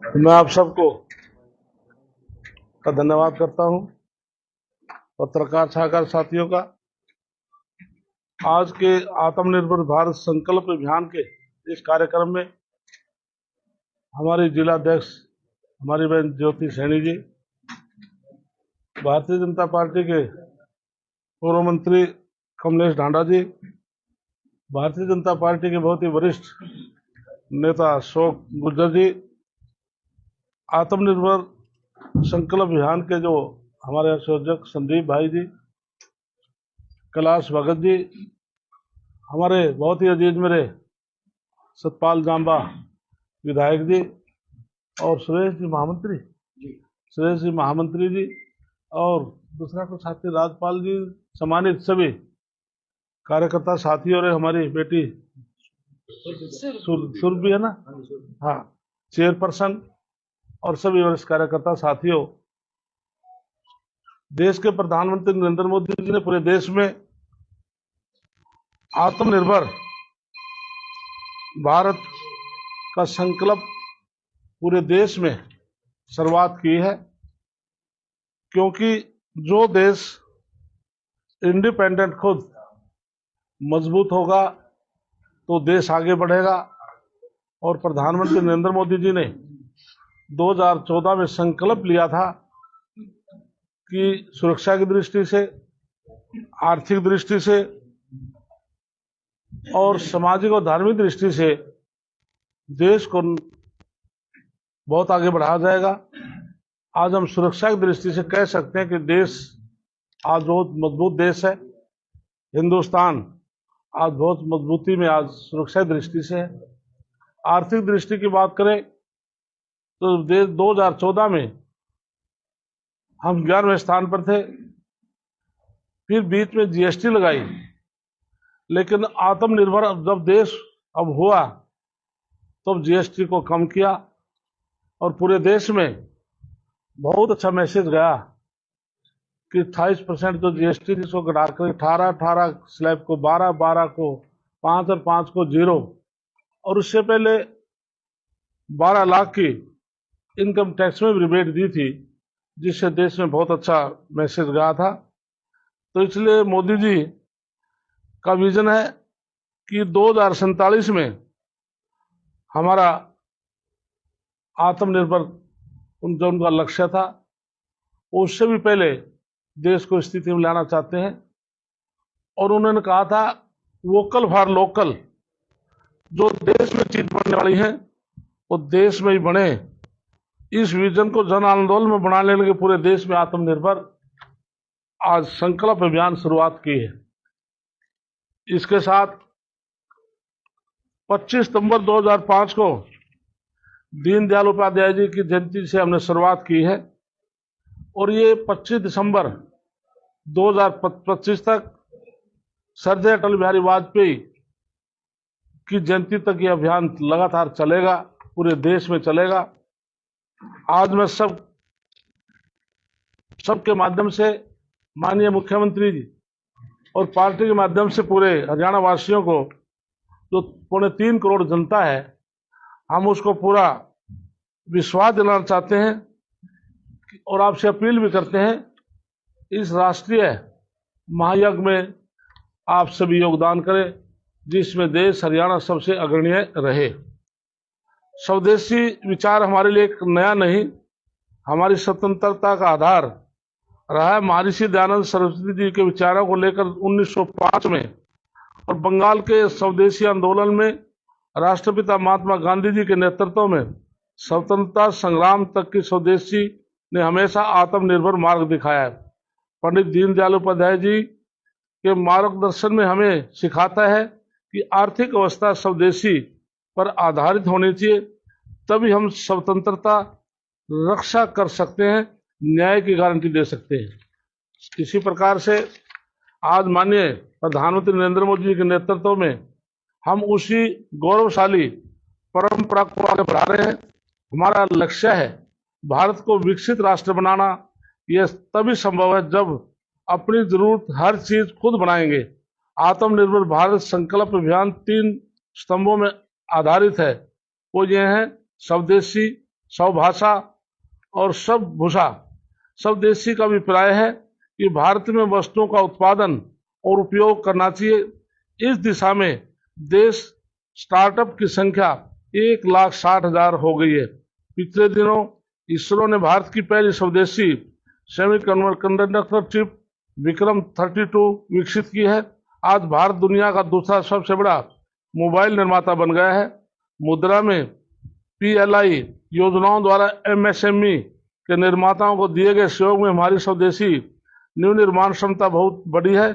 मैं आप सबको का धन्यवाद करता हूं, पत्रकार छात्र साथियों का। आज के आत्मनिर्भर भारत संकल्प अभियान के इस कार्यक्रम में हमारी जिलाध्यक्ष हमारी बहन ज्योति सैनी जी, भारतीय जनता पार्टी के पूर्व मंत्री कमलेश ढांडा जी, भारतीय जनता पार्टी के बहुत ही वरिष्ठ नेता अशोक गुर्जर जी, आत्मनिर्भर संकल्प अभियान के जो हमारे संयोजक संदीप भाई जी, कैलाश भगत जी, हमारे बहुत ही अजीज मेरे सतपाल जांबा विधायक जी और सुरेश जी महामंत्री जी और दूसरा को साथी राजपाल जी, सम्मानित सभी कार्यकर्ता साथी और हमारी बेटी सुरभि है ना, हाँ, चेयरपर्सन और सभी वरिष्ठ कार्यकर्ता साथियों। देश के प्रधानमंत्री नरेंद्र मोदी जी ने पूरे देश में आत्मनिर्भर भारत का संकल्प पूरे देश में शुरुआत की है, क्योंकि जो देश इंडिपेंडेंट खुद मजबूत होगा तो देश आगे बढ़ेगा। और प्रधानमंत्री नरेंद्र मोदी जी ने 2014 में संकल्प लिया था कि सुरक्षा की दृष्टि से, आर्थिक दृष्टि से और सामाजिक और धार्मिक दृष्टि से देश को बहुत आगे बढ़ाया जाएगा। आज हम सुरक्षा की दृष्टि से कह सकते हैं कि देश आज बहुत मजबूत देश है। हिंदुस्तान आज बहुत मजबूती में आज सुरक्षा की दृष्टि से है। आर्थिक दृष्टि की बात करें तो देश 2014 में हम 11वें स्थान पर थे, फिर बीच में जीएसटी लगाई, लेकिन आत्मनिर्भर जब देश अब हुआ तो जीएसटी को कम किया और पूरे देश में बहुत अच्छा मैसेज गया कि 28% जो जीएसटी थी उसको घटाकर 18 स्लैब को 12 को 5 और 5 को 0, और उससे पहले 12 लाख की इनकम टैक्स में रिबेट दी थी, जिससे देश में बहुत अच्छा मैसेज गया था। तो इसलिए मोदी जी का विजन है कि 2047 में हमारा आत्मनिर्भर जो उनका लक्ष्य था उससे भी पहले देश को स्थिति में लाना चाहते हैं। और उन्होंने कहा था वोकल फॉर लोकल, जो देश में चीज बनने वाली है वो देश में ही बने। इस विजन को जन आंदोलन में बना लेने के पूरे देश में आत्मनिर्भर आज संकल्प अभियान शुरुआत की है। इसके साथ 25 सितंबर 2005 को दीनदयाल उपाध्याय जी की जयंती से हमने शुरुआत की है और ये 25 दिसंबर 2025 तक सरदार अटल बिहारी वाजपेयी की जयंती तक ये अभियान लगातार चलेगा, पूरे देश में चलेगा। आज मैं सबके माध्यम से माननीय मुख्यमंत्री जी और पार्टी के माध्यम से पूरे हरियाणा वासियों को, जो 3.25 करोड़ जनता है, हम उसको पूरा विश्वास दिलाना चाहते हैं और आपसे अपील भी करते हैं, इस राष्ट्रीय महायज्ञ में आप सभी योगदान करें, जिसमें देश हरियाणा सबसे अग्रणीय रहे। स्वदेशी विचार हमारे लिए एक नया नहीं, हमारी स्वतंत्रता का आधार रहा है। महर्षि दयानंद सरस्वती जी के विचारों को लेकर 1905 में और बंगाल के स्वदेशी आंदोलन में राष्ट्रपिता महात्मा गांधी जी के नेतृत्व में स्वतंत्रता संग्राम तक की स्वदेशी ने हमेशा आत्मनिर्भर मार्ग दिखाया है। पंडित दीनदयाल उपाध्याय जी के मार्गदर्शन में हमें सिखाता है कि आर्थिक अवस्था स्वदेशी पर आधारित होनी चाहिए, तभी हम स्वतंत्रता रक्षा कर सकते हैं, न्याय की गारंटी दे सकते हैं। इसी प्रकार से आज माननीय प्रधानमंत्री नरेंद्र मोदी जी के नेतृत्व में हम उसी गौरवशाली परंपरा को आगे बढ़ा रहे हैं। हमारा लक्ष्य है भारत को विकसित राष्ट्र बनाना। यह तभी संभव है जब अपनी जरूरत हर चीज खुद बनाएंगे। आत्मनिर्भर भारत संकल्प अभियान 3 स्तंभों में आधारित है। वो ये है स्वदेशी, स्वभाषा और स्वभूषा स्वदेशी का अभिप्राय है कि भारत में वस्तुओं का उत्पादन और उपयोग करना चाहिए। इस दिशा में देश स्टार्टअप की संख्या 1,60,000 हो गई है। पिछले दिनों इसरो ने भारत की पहली स्वदेशी सेमीकंडक्टर चिप विक्रम 32 विकसित की है। आज भारत दुनिया का दूसरा सबसे बड़ा मोबाइल निर्माता बन गया है। मुद्रा में PLI योजनाओं द्वारा MSME के निर्माताओं को दिए गए सहयोग में हमारी स्वदेशी न्यू निर्माण क्षमता बहुत बड़ी है।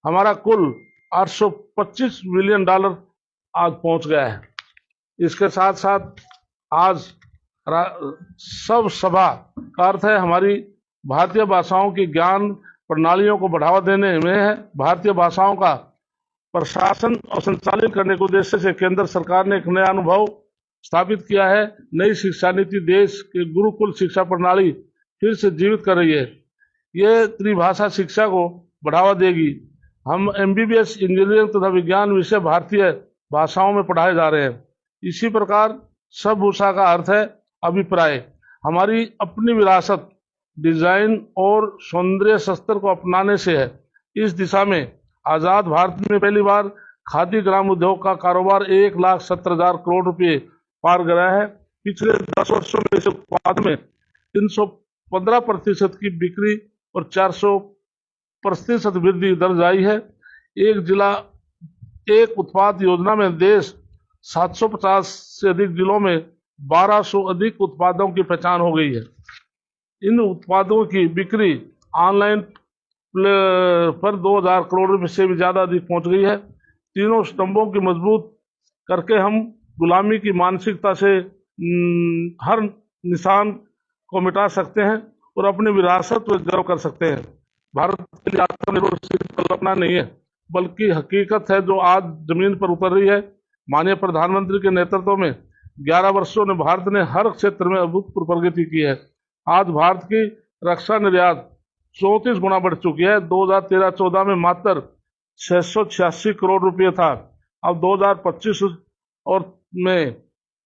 हमारा कुल $825 बिलियन आज पहुंच गया है। इसके साथ साथ आज सब सभा का अर्थ है हमारी भारतीय भाषाओं की ज्ञान प्रणालियों को बढ़ावा देने में है। भारतीय भाषाओं का प्रशासन और संचालित करने के उद्देश्य से केंद्र सरकार ने एक नया अनुभव स्थापित किया है। नई शिक्षा नीति देश के गुरुकुल शिक्षा प्रणाली फिर से जीवित कर रही है। ये त्रिभाषा शिक्षा को बढ़ावा देगी। हम MBBS इंजीनियरिंग तथा विज्ञान विषय भारतीय भाषाओं में पढ़ाए जा रहे हैं। इसी प्रकार स्वभूषा का अर्थ है अभिप्राय। हमारी अपनी विरासत, डिजाइन और सौंदर्य शस्त्र को अपनाने से है। इस दिशा में आजाद भारत में पहली बार खादी ग्राम उद्योग का कारोबार 1,70,000 करोड़ रुपए पार गया है। पिछले 10 वर्षों में इस उत्पाद में 315% की बिक्री और 400% वृद्धि दर्ज आई है। एक जिला एक उत्पाद योजना में देश 750 से अधिक जिलों में 1200 अधिक उत्पादों की पहचान हो गई है। इन उत्पादों की बिक्री ऑनलाइन पर 2,000 करोड़ रुपए से भी ज्यादा अधिक पहुंच गई है। तीनों स्तंभों की मजबूत करके हम गुलामी की मानसिकता से हर निशान को मिटा सकते हैं और अपनी विरासत पर गर्व कर सकते हैं। भारत के लिए आत्मनिर्भर सिर्फ कल्पना नहीं है बल्कि हकीकत है जो आज जमीन पर उतर रही है। माननीय प्रधानमंत्री के नेतृत्व में 11 वर्षों में भारत ने हर क्षेत्र में अभूतपूर्व प्रगति की है। आज भारत की रक्षा निर्यात 34 गुना बढ़ चुकी है। 2013-14 में मात्र 686 करोड़ रुपये था, अब 2025 और में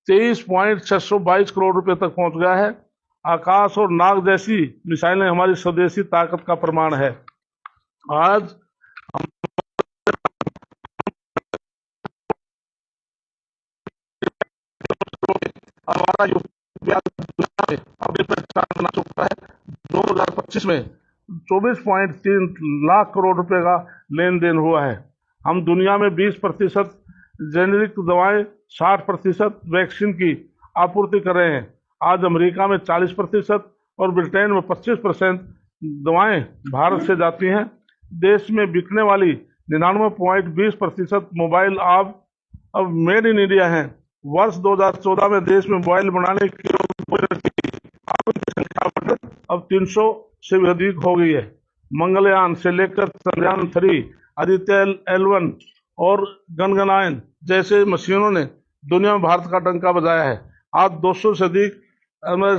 23.622 करोड़ रुपये तक पहुंच गया है। आकाश और नाग जैसी मिसाइलें हमारी स्वदेशी ताकत का प्रमाण है। आज हमारा अपनी पहचान बना चुका है। 2025 में 24.3 लाख करोड़ रुपए का लेन देन हुआ है। हम दुनिया में 20% जेनेरिक दवाएं, 60% वैक्सीन की आपूर्ति कर रहे हैं। आज अमेरिका में 40% और ब्रिटेन में 25% दवाएं भारत से जाती हैं। देश में बिकने वाली 99.20% मोबाइल अब मेड इन इंडिया हैं। वर्ष 2014 में देश में मोबाइल बनाने की संख्या बढ़कर अब 300 से भी अधिक हो गई है। मंगलयान से लेकर चंद्रयान 3, आदित्य L1 और गगनयान जैसे मशीनों ने दुनिया में भारत का डंका बजाया है। आज 200 से अधिक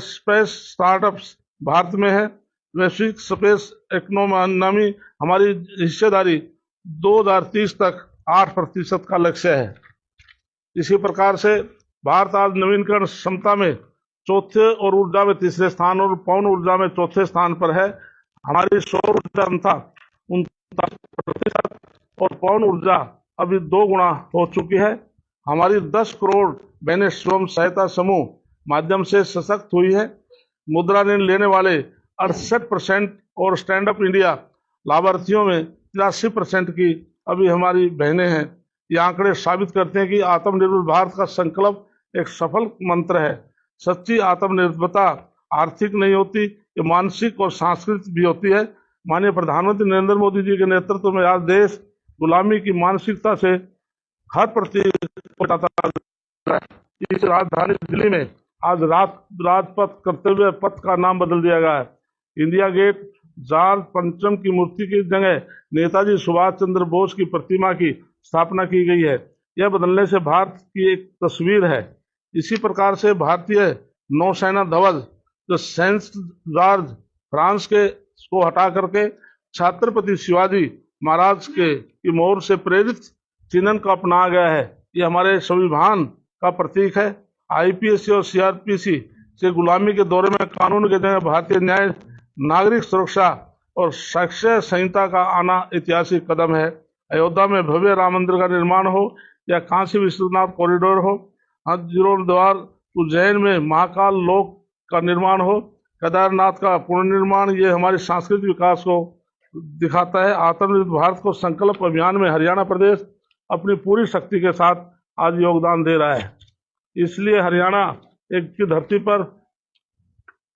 स्पेस स्टार्टअप्स भारत में है। वैश्विक स्पेस इकोनॉमी हमारी हिस्सेदारी 2030 तक 8% का लक्ष्य है। इसी प्रकार से भारत आज नवीनकरण क्षमता में चौथे और ऊर्जा में तीसरे स्थान और पवन ऊर्जा में चौथे स्थान पर है। हमारी सौर ऊर्जा क्षमता 49% और पवन ऊर्जा अभी 2 गुना हो चुकी है। हमारी 10 करोड़ बहनें स्वयं सहायता समूह माध्यम से सशक्त हुई है। मुद्रा ऋण लेने वाले 68% और स्टैंड अप इंडिया लाभार्थियों में 83% की अभी हमारी बहनें हैं। ये आंकड़े साबित करते हैं कि आत्मनिर्भर भारत का संकल्प एक सफल मंत्र है। सच्ची आत्मनिर्भरता आर्थिक नहीं होती, ये मानसिक और सांस्कृतिक भी होती है। माननीय प्रधानमंत्री नरेंद्र मोदी जी के नेतृत्व में आज देश गुलामी की मानसिकता से हर इस राजधानी दिल्ली में आज राजपथ कर्तव्य पथ का नाम बदल दिया गया है। इंडिया गेट जॉर्ज पंचम की मूर्ति की जगह नेताजी सुभाष चंद्र बोस की प्रतिमा की स्थापना की गई है। यह बदलने से भारत की एक तस्वीर है। इसी प्रकार से भारतीय नौसेना ध्वज जो सेंट जॉर्ज फ्रांस के को हटा करके छत्रपति शिवाजी महाराज के की मोहर से प्रेरित चिन्हन को अपनाया गया है। ये हमारे स्वाभिमान का प्रतीक है। IPSC और CRPC से गुलामी के दौरे में कानून के जगह भारतीय न्याय, नागरिक सुरक्षा और साक्ष्य संहिता का आना ऐतिहासिक कदम है। अयोध्या में भव्य राम मंदिर का निर्माण हो या काशी विश्वनाथ कॉरिडोर हो, हरिद्वार उज्जैन में महाकाल लोक का निर्माण हो, केदारनाथ का पुनर्निर्माण, ये हमारे सांस्कृतिक विकास को दिखाता है। आत्मनिर्भर भारत को संकल्प अभियान में हरियाणा प्रदेश अपनी पूरी शक्ति के साथ आज योगदान दे रहा है। इसलिए हरियाणा एक की धरती पर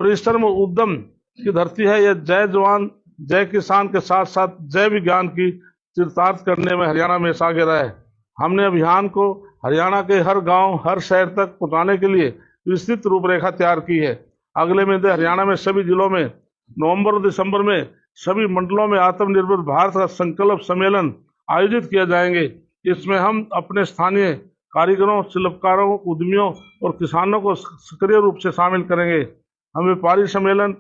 परिश्रम और उद्यम की धरती है। यह जय जवान जय किसान के साथ साथ जय विज्ञान की चरितार्थ करने में हरियाणा में आगे रहा है। हमने अभियान को हरियाणा के हर गांव, हर शहर तक पहुंचाने के लिए विस्तृत रूपरेखा तैयार की है। अगले महीने हरियाणा में सभी जिलों में नवंबर और दिसंबर में सभी मंडलों में आत्मनिर्भर भारत का संकल्प सम्मेलन आयोजित किए जाएंगे। इसमें हम अपने स्थानीय कारीगरों, शिल्पकारों, उद्यमियों और किसानों को सक्रिय रूप से शामिल करेंगे। हम व्यापारी सम्मेलन,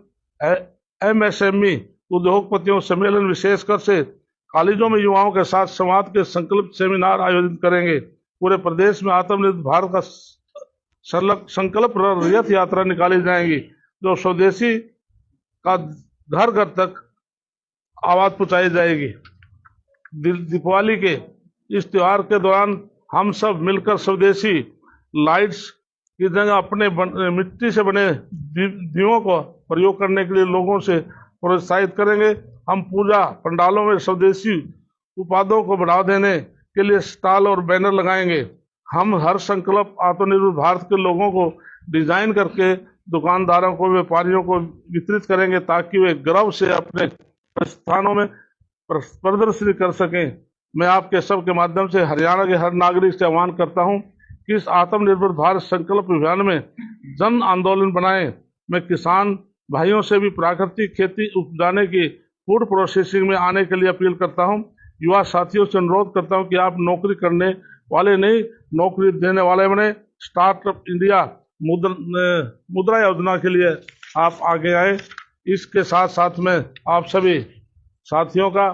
MSME उद्योगपतियों सम्मेलन, विशेषकर से कॉलेजों में युवाओं के साथ संवाद के संकल्प सेमिनार आयोजित करेंगे। पूरे प्रदेश में आत्मनिर्भर भारत का संकल्प रथ यात्रा निकाली जाएगी, जो स्वदेशी का घर घर तक आवाज पहुंचाई जाएगी। दीपावली के इस त्योहार के दौरान हम सब मिलकर स्वदेशी लाइट्स की जगह अपने मिट्टी से बने दीयों को प्रयोग करने के लिए लोगों से प्रोत्साहित करेंगे। हम पूजा पंडालों में स्वदेशी उत्पादों को बढ़ावा देने के लिए स्टॉल और बैनर लगाएंगे। हम हर संकल्प आत्मनिर्भर भारत के लोगों को डिजाइन करके दुकानदारों को, व्यापारियों को वितरित करेंगे, ताकि वे गर्व से अपने स्थानों में प्रदर्शनी कर सकें। मैं आपके सबके माध्यम से हरियाणा के हर नागरिक से आह्वान करता हूं कि इस आत्मनिर्भर भारत संकल्प अभियान में जन आंदोलन बनाएं। मैं किसान भाइयों से भी प्राकृतिक खेती उपजाने की फूड प्रोसेसिंग में आने के लिए अपील करता हूं। युवा साथियों से अनुरोध करता हूं कि आप नौकरी करने वाले नहीं, नौकरी देने वाले बने। स्टार्टअप इंडिया मुद्रा योजना के लिए आप आगे आए। इसके साथ साथ में आप सभी साथियों का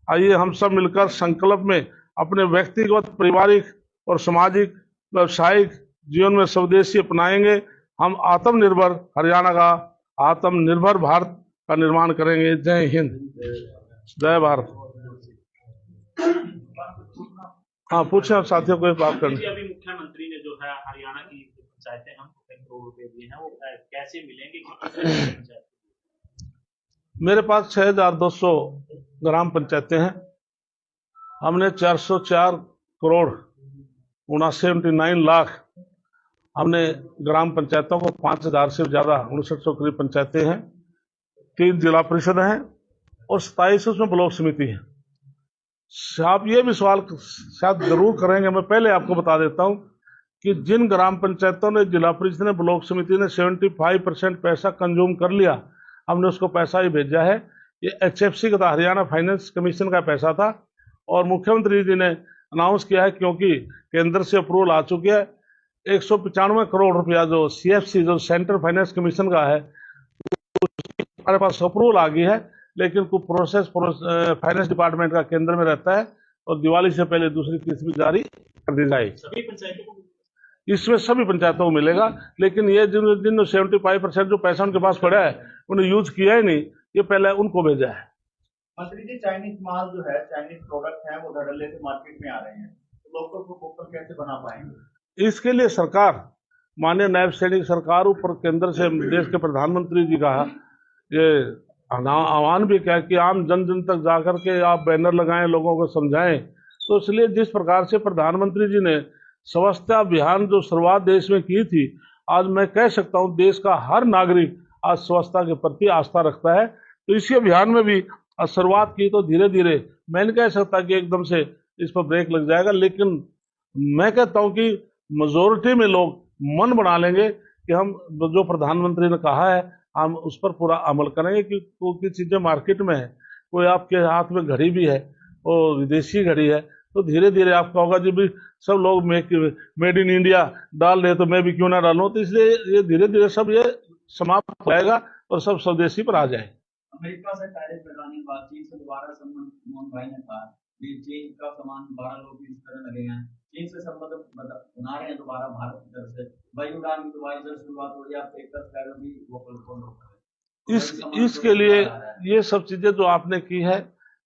आइए हम सब मिलकर संकल्प में अपने व्यक्तिगत, पारिवारिक और सामाजिक, व्यावसायिक जीवन में स्वदेशी अपनाएंगे। हम आत्मनिर्भर हरियाणा का, आत्मनिर्भर भारत का निर्माण करेंगे। जय हिंद, जय भारत। हाँ, पूछे आप साथियों को बात करनी। अभी मुख्यमंत्री ने जो है हरियाणा की पंचायतें हमको कई करोड़ रुपए दिए हैं, वो कैसे मिलेंगे? मेरे पास 6200 ग्राम पंचायतें हैं। हमने 404 करोड़ 79 लाख हमने ग्राम पंचायतों को 5000 से ज्यादा 5900 करीब पंचायतें हैं, 3 जिला परिषद हैं और 27 उसमें ब्लॉक समिति है। आप ये भी सवाल शायद जरूर करेंगे, मैं पहले आपको बता देता हूं कि जिन ग्राम पंचायतों ने, जिला परिषद ने, ब्लॉक समिति ने 75% पैसा कंज्यूम कर लिया, हमने उसको पैसा ही भेजा है। ये HFC का था, हरियाणा फाइनेंस कमीशन का पैसा था, और मुख्यमंत्री जी ने अनाउंस किया है, क्योंकि केंद्र से अप्रूवल आ चुकी है। 195 करोड़ रुपया जो CFC, जो सेंट्रल फाइनेंस कमीशन का है, हमारे पास अप्रूवल आ गई है, लेकिन कुछ प्रोसेस फाइनेंस डिपार्टमेंट का केंद्र में रहता है, और दिवाली से पहले दूसरी किस्त भी जारी कर दी जाएगी। सभी पंचायतों को, इसमें सभी पंचायतों को मिलेगा, लेकिन ये जिन 75% जो पैसा उनके पास पड़ा है, उन्हें यूज किया ही नहीं, ये पहले उनको भेजा है। मंत्री जी, चाइनीज माल जो है, चाइनीज प्रोडक्ट है, वो धड़ल्ले से मार्केट में आ रहे हैं, तो लोकल को वोकल कैसे बना पाएंगे? इसके लिए सरकार, माननीय नायब सैनिक सरकार, ऊपर केंद्र से देश के प्रधानमंत्री जी का ये आह्वान भी किया कि आम जन जन तक जाकर के आप बैनर लगाएं, लोगों को समझाएं। तो इसलिए जिस प्रकार से प्रधानमंत्री जी ने स्वच्छता अभियान जो शुरुआत देश में की थी, आज मैं कह सकता हूं देश का हर नागरिक आज स्वच्छता के प्रति आस्था रखता है। तो इसी अभियान में भी शुरुआत की, तो धीरे धीरे मैं नहीं कह सकता कि एकदम से इस पर ब्रेक लग जाएगा, लेकिन मैं कहता हूं कि मेजोरिटी में लोग मन बना लेंगे कि हम जो प्रधानमंत्री ने कहा है हम उस पर पूरा अमल करेंगे। क्योंकि चीजें मार्केट में है, कोई आपके हाथ में घड़ी भी है और विदेशी घड़ी है, तो धीरे धीरे आपका होगा जब भी सब लोग मेड इन इंडिया डाल रहे तो मैं भी क्यों ना डालूं। तो इसलिए ये धीरे धीरे सब ये समाप्त हो जाएगा और सब स्वदेशी पर आ जाए। अमेरिका से टाइप लगाने की बातचीत से दोबारा संबंध मोहन भाई ने कहा भी चीन का सामान 12 लोग यूज करने लगे हैं, चीन से संबंध बना रहे हैं दोबारा भारत की तरफ से, वायु उड़ान की दोबारा से शुरुआत हो रही है, आप एक तरफ भी वोकल फॉर लोकल। इसके लिए ये सब चीजें जो आपने की है,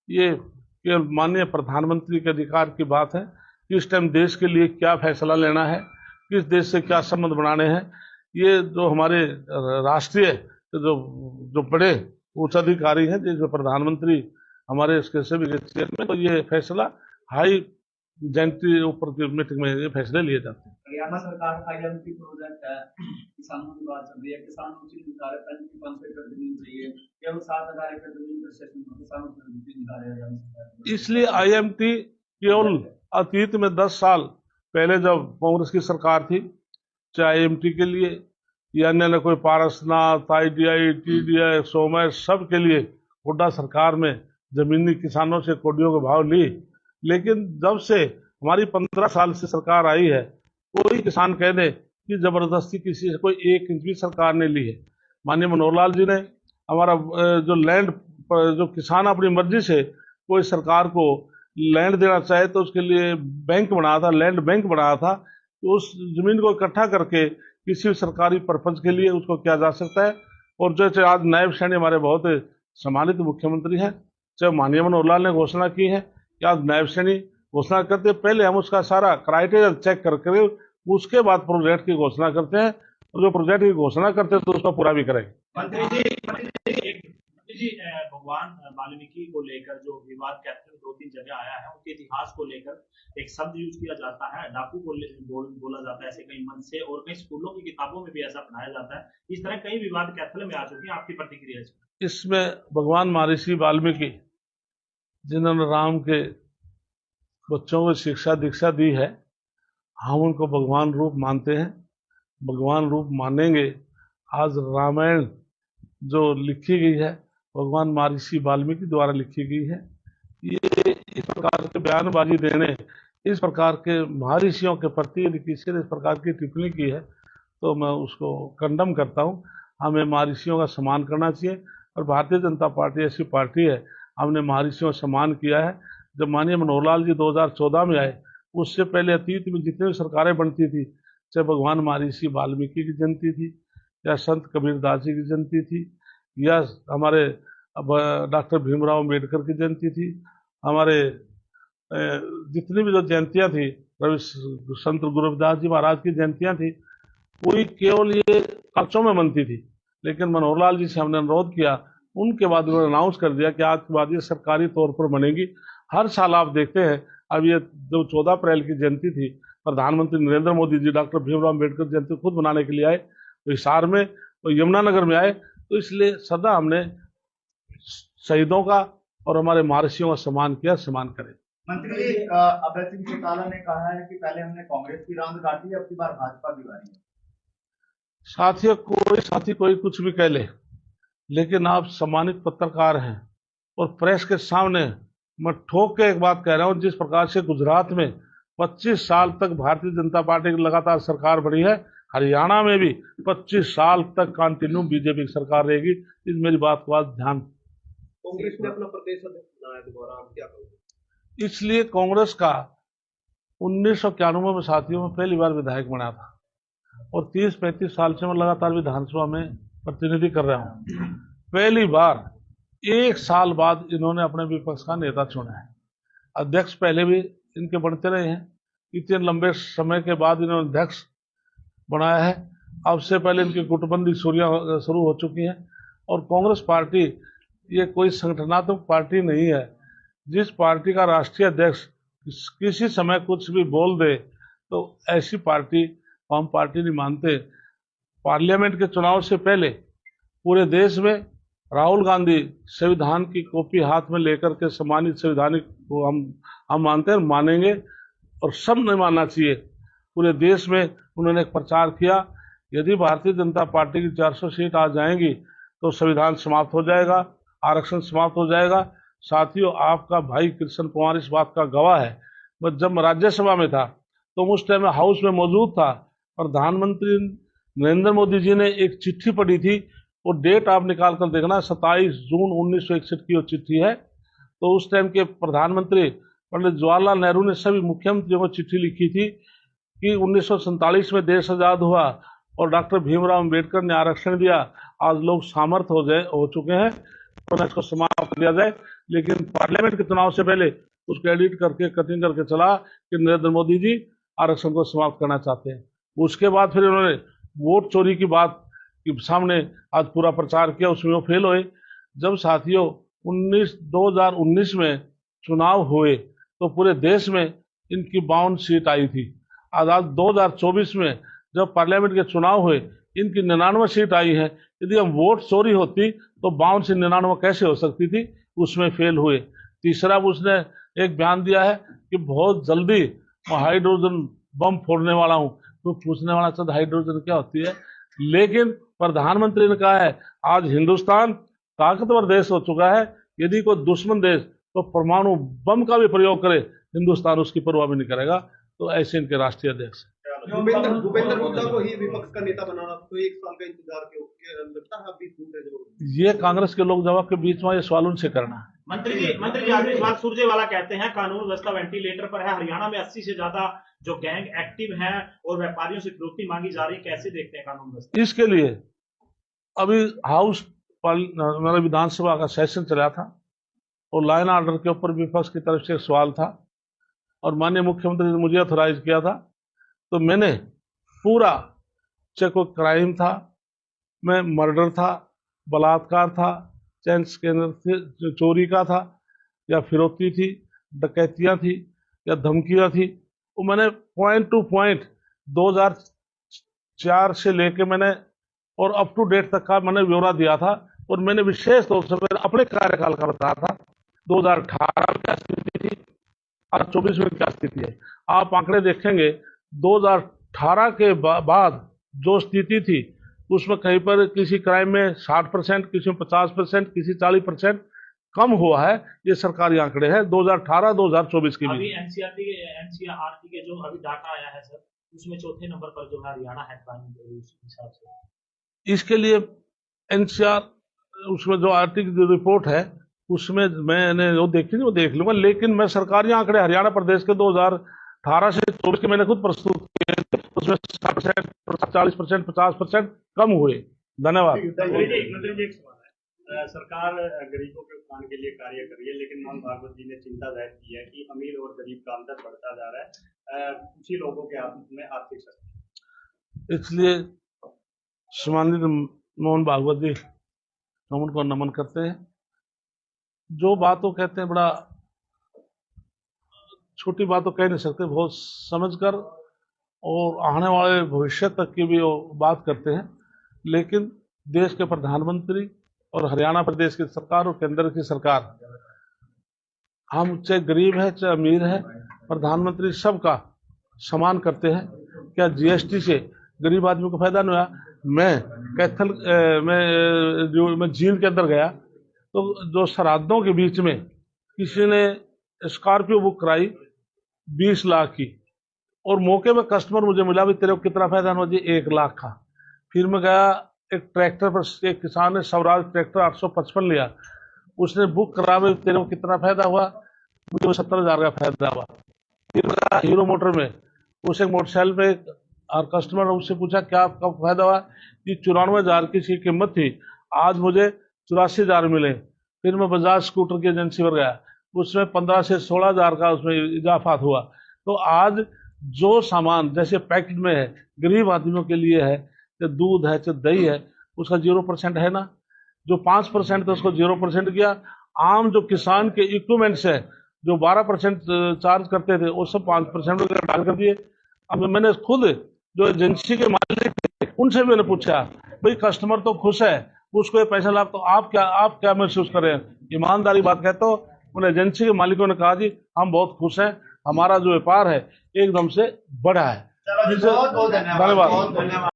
ये केवल माननीय प्रधानमंत्री के अधिकार की बात है कि इस टाइम देश के लिए क्या फैसला लेना है, किस देश से क्या संबंध बनाने हैं। ये जो हमारे राष्ट्रीय जो जो बड़े उच्च अधिकारी हैं, जैसे प्रधानमंत्री हमारे इसके सभी के चेयरमैन, तो ये फैसला हाई जयंती ऊपर की मीटिंग में ये फैसले लिए जाते हैं। हरियाणा सरकार का IMT प्रोजेक्ट है, किसानों की बात चल रही है, किसान उचित निकाले 500 एकड़ जमीन चाहिए, केवल 7,000 एकड़ जमीन पर सेशन किसानों को निकाले। इसलिए IMT केवल अतीत में 10 साल पहले जब कांग्रेस की सरकार थी, चाहे IMT के लिए या अन्य कोई पारसनाथ, IDI, TDI, सोमय, सब के लिए हुड्डा सरकार में जमीनी किसानों से कोडियों के भाव ली। लेकिन जब से हमारी 15 साल से सरकार आई है, कोई किसान कह दे कि जबरदस्ती किसी से कोई 1 इंच भी सरकार ने ली है। माननीय मनोहर लाल जी ने हमारा जो लैंड, जो किसान अपनी मर्जी से कोई सरकार को लैंड देना चाहे तो उसके लिए बैंक बनाया था, लैंड बैंक बनाया था, तो उस जमीन को इकट्ठा करके किसी भी सरकारी पर्पज के लिए उसको किया जा सकता है। और जैसे आज नायब सैनी हमारे बहुत सम्मानित मुख्यमंत्री हैं, चाहे माननीय मनोहर लाल ने घोषणा की है कि आज नायब सैनी घोषणा करते, पहले हम उसका सारा क्राइटेरिया चेक करके उसके बाद प्रोजेक्ट की घोषणा करते हैं, और जो प्रोजेक्ट की घोषणा करते हैं तो उसको पूरा भी करेंगे। मंत्री जी, भगवान वाल्मीकि को लेकर जो विवाद कैथल 2-3 जगह आया है, उनके इतिहास को लेकर एक शब्द यूज किया जाता है, डाकू बोला जाता है, ऐसे कई मंच से और कई स्कूलों की किताबों में भी ऐसा पढ़ाया जाता है। इस तरह कई विवाद कैथल में आ चुके हैं, आपकी प्रतिक्रिया है? इसमें भगवान महर्षि वाल्मीकि जिन्होंने राम के बच्चों को शिक्षा दीक्षा दी है, हम उनको भगवान रूप मानते हैं, भगवान रूप मानेंगे। आज रामायण जो लिखी गई है भगवान महर्षि वाल्मीकि द्वारा लिखी गई है। ये इस प्रकार के बयानबाजी देने, इस प्रकार के महर्षियों के प्रति यदि किसी ने इस प्रकार की टिप्पणी की है तो मैं उसको कंडम करता हूँ। हमें महर्षियों का सम्मान करना चाहिए, और भारतीय जनता पार्टी ऐसी पार्टी है, हमने महर्षियों का सम्मान किया है। जब माननीय मनोहर लाल जी 2014 में आए, उससे पहले अतीत में जितनी भी सरकारें बनती थी, चाहे भगवान महर्षि वाल्मीकि की जयंती थी, या संत कबीरदास जी की जयंती थी, या हमारे डॉक्टर भीमराव अम्बेडकर की जयंती थी, हमारे जितनी भी जो जयंतियाँ थी, संत गुरु रविदास जी महाराज की जयंतियाँ थी, कोई केवल ये खर्चों में बनती थी। लेकिन मनोहर लाल जी से हमने अनुरोध किया, उनके बाद उन्होंने अनाउंस कर दिया कि आज के बाद ये सरकारी तौर पर बनेगी। हर साल आप देखते हैं, अब ये जो 14 अप्रैल की जयंती थी, प्रधानमंत्री नरेंद्र मोदी जी डॉक्टर भीमराव अम्बेडकर जयंती खुद मनाने के लिए आए, तो हिसार में तो यमुनानगर में आए। तो इसलिए सदा हमने शहीदों का और हमारे महर्षियों का सम्मान किया, सम्मान करें। मंत्री जी, अभय सिंह चौटाला ने कहा है कि पहले हमने कांग्रेस की रांद काटी, अब की बार भाजपा की बारी है। साथियों, कोई साथी कोई कुछ भी कह ले, लेकिन आप सम्मानित पत्रकार हैं, और प्रेस के सामने मैं ठोक के एक बात कह रहा हूं, जिस प्रकार से गुजरात में 25 साल तक भारतीय जनता पार्टी की लगातार सरकार बनी है, हरियाणा में भी 25 साल तक कंटिन्यू बीजेपी की सरकार रहेगी। इस मेरी बात को आज ध्यान। कांग्रेस ने अपना प्रदेश अध्यक्ष बनाया दोबारा, आप क्या कहोगे? इसलिए कांग्रेस का 1991 में साथियों में पहली बार विधायक बना था, और 30-35 साल से मैं लगातार विधानसभा में प्रतिनिधि कर रहा हूं। पहली बार 1 साल बाद इन्होंने अपने विपक्ष का नेता चुना है। अध्यक्ष पहले भी इनके बनते रहे हैं, इतने लंबे समय के बाद इन्होंने अध्यक्ष बनाया है। अब से पहले इनकी गुटबंदी शुरू हो चुकी है। और कांग्रेस पार्टी ये कोई संगठनात्मक पार्टी नहीं है। जिस पार्टी का राष्ट्रीय अध्यक्ष किसी समय कुछ भी बोल दे, तो ऐसी पार्टी को हम पार्टी नहीं मानते। पार्लियामेंट के चुनाव से पहले पूरे देश में राहुल गांधी संविधान की कॉपी हाथ में लेकर के सम्मानित संवैधानिक को हम मानते हैं, मानेंगे, और सब नहीं मानना चाहिए। पूरे देश में उन्होंने एक प्रचार किया, यदि भारतीय जनता पार्टी की 400 सीट आ जाएंगी तो संविधान समाप्त हो जाएगा, आरक्षण समाप्त हो जाएगा। साथियों, आपका भाई कृष्ण कुमार इस बात का गवाह है। मैं जब राज्यसभा में था तो उस टाइम हाउस में मौजूद था, प्रधानमंत्री नरेंद्र मोदी जी ने एक चिट्ठी पढ़ी थी, वो डेट आप निकाल कर देखना, 27 जून 1961 की वो चिट्ठी है। तो उस टाइम के प्रधानमंत्री पंडित जवाहरलाल नेहरू ने सभी मुख्यमंत्रियों को चिट्ठी लिखी थी कि 1947 में देश आजाद हुआ और डॉक्टर भीमराव अंबेडकर ने आरक्षण दिया, आज लोग सामर्थ्य हो चुके हैं तो इसको समाप्त कर दिया जाए। लेकिन पार्लियामेंट के चुनाव से पहले उसको एडिट करके कटिंग करके चला कि नरेंद्र मोदी जी आरक्षण को समाप्त करना चाहते हैं। उसके बाद फिर उन्होंने वोट चोरी की बात के सामने आज पूरा प्रचार किया, उसमें वो फेल हुए। जब साथियों 2019 में चुनाव हुए तो पूरे देश में इनकी 52 सीट आई थी। आज 2024 में जब पार्लियामेंट के चुनाव हुए इनकी 99 सीट आई है। यदि हम वोट चोरी होती तो 52 से 99 कैसे हो सकती थी, उसमें फेल हुए। तीसरा उसने एक बयान दिया है कि बहुत जल्दी मैं हाइड्रोजन बम फोड़ने वाला हूं। तो पूछने वाला चाहता हाइड्रोजन क्या होती है, लेकिन प्रधानमंत्री ने कहा है आज हिंदुस्तान ताकतवर देश हो चुका है, यदि कोई दुश्मन देश तो परमाणु बम का भी प्रयोग करे हिंदुस्तान उसकी परवाह भी नहीं करेगा। तो ऐसे इनके राष्ट्रीय अध्यक्ष भूपेंद्र हुड्डा को ही विपक्ष का नेता बनाना, तो 1 साल का इंतजार क्यों लगता है अभी छूट है जरूर? ये कांग्रेस के लोग जवाब के बीच में ये सवाल उनसे करना है। मंत्री जी आगे सवाल सुरजेवाला कहते हैं कानून व्यवस्था वेंटिलेटर पर है। हरियाणा में 80 से ज्यादा जो गैंग एक्टिव हैं और व्यापारियों से फिरौती मांगी जा रही है, कैसे देखते हैं कानून व्यवस्था? इसके लिए अभी मेरा विधानसभा का सेशन चला था और लाइन ऑर्डर के ऊपर विपक्ष की तरफ से एक सवाल था और माननीय मुख्यमंत्री ने मुझे ऑथराइज किया था। तो मैंने पूरा चाहे कोई क्राइम था, मैं मर्डर था, बलात्कार था, चैन स्कैनर चोरी का था या फिरौती थी, डकैतियां थी या धमकियां थी, वो मैंने पॉइंट टू पॉइंट 2004 से लेके मैंने और अप टू डेट तक का मैंने ब्यौरा दिया था। और मैंने विशेष तौर से अपने कार्यकाल का बताया था 2018 में क्या स्थिति थी और 24 में क्या स्थिति है। आप आंकड़े देखेंगे 2018 के बाद जो स्थिति थी उसमें कहीं पर किसी क्राइम में 60%, किसी में 50%, किसी 40% कम हुआ है। ये सरकारी आंकड़े हैं 2018-2024 के अभी बीच। एनसीईआरटी के जो अभी डाटा आया है सर, उसमें चौथे नंबर पर जो है हरियाणा है क्राइम के हिसाब से। इसके लिए एनसीआर उसमें जो आर्टिक जो रिपोर्ट है उसमें मैंने वो देखी नहीं, वो देख लूंगा। लेकिन मैं सरकारी आंकड़े हरियाणा प्रदेश के 2018 से 24 के मैंने खुद प्रस्तुत किए, उसमें 60%, 40%, 50% कम हुए। धन्यवाद। मंत्री जी एक सवाल है, सरकार गरीबों के उत्थान के लिए कार्य कर रही है, लेकिन मोहन भागवत जी ने चिंता जाहिर की है कि अमीर और गरीब का अंतर बढ़ता जा रहा है कुछ ही लोगों के हाथ में आर्थिक शक्ति। इसलिए सम्मानित मोहन भागवत जी हम उनको नमन करते हैं। जो बात वो कहते हैं बड़ा छोटी बात तो कह नहीं सकते, बहुत समझकर और आने वाले भविष्य तक की भी वो बात करते हैं। लेकिन देश के प्रधानमंत्री और हरियाणा प्रदेश की सरकार और केंद्र की सरकार, हम चाहे गरीब है चाहे अमीर है, प्रधानमंत्री सबका सम्मान करते हैं। क्या जीएसटी से गरीब आदमी को फायदा नहीं हुआ? मैं झील के अंदर गया तो जो सरहदों के बीच में किसी ने स्कॉर्पियो बुक कराई 20 लाख की और मौके में कस्टमर मुझे मिला भी तेरे को कितना फायदा हुआ जी? 1 लाख का। फिर मैं गया एक ट्रैक्टर पर, एक किसान ने स्वराज ट्रैक्टर 855 लिया, उसने बुक करा में तेरे को कितना फायदा हुआ? मुझे 70,000 का फायदा हुआ। फिर मैं गया हीरो मोटर में, उस एक मोटरसाइकिल पे और कस्टमर उससे पूछा क्या आपका फायदा हुआ? कि 94,000 की इसकी कीमत थी, आज मुझे 84,000 मिले। फिर मैं बजाज स्कूटर की एजेंसी पर गया, उसमें 15 से 16,000 का उसमें इजाफा हुआ। तो आज जो सामान जैसे पैकेट में है गरीब आदमियों के लिए है, चाहे दूध है चाहे दही है, उसका 0% है ना। जो 5% था उसको 0% किया। आम जो किसान के इक्विपमेंट्स है जो 12% चार्ज करते थे वो सब 5% डाल कर दिए। अब मैंने खुद जो एजेंसी के मालिक थे उनसे मैंने पूछा भाई कस्टमर तो खुश है, उसको ये पैसा लाभ, तो आप क्या महसूस कर रहे हैं? ईमानदारी बात कहते हो। उन एजेंसी के मालिकों ने कहा जी हम बहुत खुश हैं, हमारा जो व्यापार है एकदम से बढ़ा है। बहुत धन्यवाद।